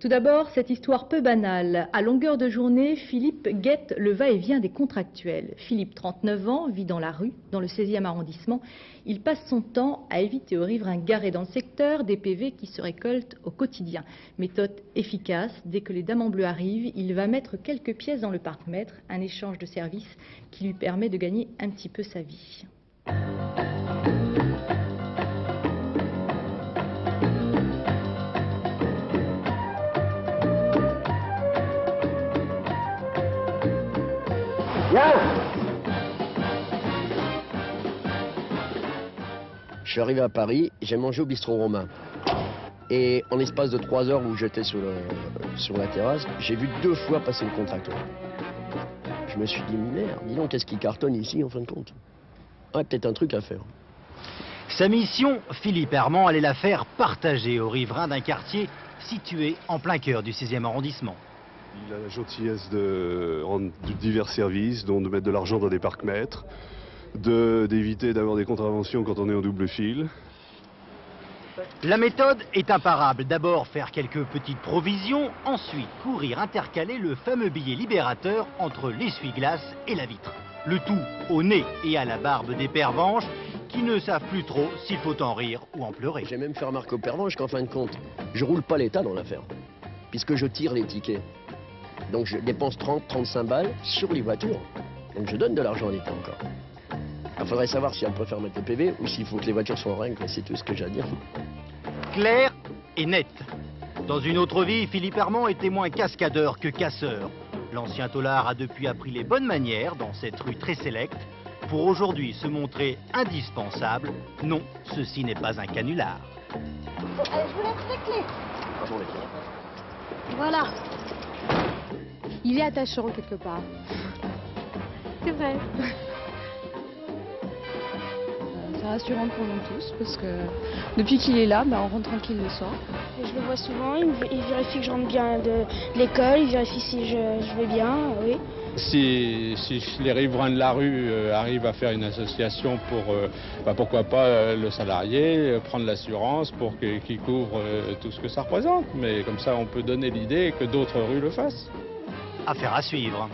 Tout d'abord, cette histoire peu banale. À longueur de journée, Philippe guette le va-et-vient des contractuels. Philippe, 39 ans, vit dans la rue, dans le 16e arrondissement. Il passe son temps à éviter aux riverains garés dans le secteur des PV qui se récoltent au quotidien. Méthode efficace, dès que les dames en bleu arrivent, il va mettre quelques pièces dans le parc-mètre, un échange de services qui lui permet de gagner un petit peu sa vie. Je suis arrivé à Paris, j'ai mangé au bistrot romain. Et en l'espace de 3 heures où j'étais sur la terrasse, j'ai vu 2 fois passer le contracteur. Je me suis dit, merde, dis donc, qu'est-ce qui cartonne ici en fin de compte? Ouais, peut-être un truc à faire. Sa mission, Philippe Herman allait la faire partager aux riverains d'un quartier situé en plein cœur du 16e arrondissement. Il a la gentillesse de rendre divers services, dont de mettre de l'argent dans des parcs-mètres, d'éviter d'avoir des contraventions quand on est en double fil. La méthode est imparable. D'abord faire quelques petites provisions, ensuite courir intercaler le fameux billet libérateur entre l'essuie-glace et la vitre. Le tout au nez et à la barbe des pervenches qui ne savent plus trop s'il faut en rire ou en pleurer. J'ai même fait remarquer aux pervenches qu'en fin de compte, je roule pas l'État dans l'affaire, puisque je tire les tickets. Donc je dépense 30-35 balles sur les voitures. Donc je donne de l'argent à l'État encore. Il faudrait savoir si on préfère mettre le PV ou s'il faut que les voitures soient en règle, c'est tout ce que j'ai à dire. Clair et net. Dans une autre vie, Philippe Herman était moins cascadeur que casseur. L'ancien tôlard a depuis appris les bonnes manières dans cette rue très sélecte pour aujourd'hui se montrer indispensable. Non, ceci n'est pas un canular. Je vous laisse les clés. Ah bon, les clés. Voilà. Il est attachant quelque part. C'est vrai. C'est rassurant pour nous tous parce que depuis qu'il est là, on rentre tranquille le soir. Je le vois souvent, il vérifie que je rentre bien de l'école, il vérifie si je vais bien, oui. Si les riverains de la rue arrivent à faire une association pour, pourquoi pas le salarié, prendre l'assurance pour qu'il couvre tout ce que ça représente. Mais comme ça, on peut donner l'idée que d'autres rues le fassent. Affaire à suivre.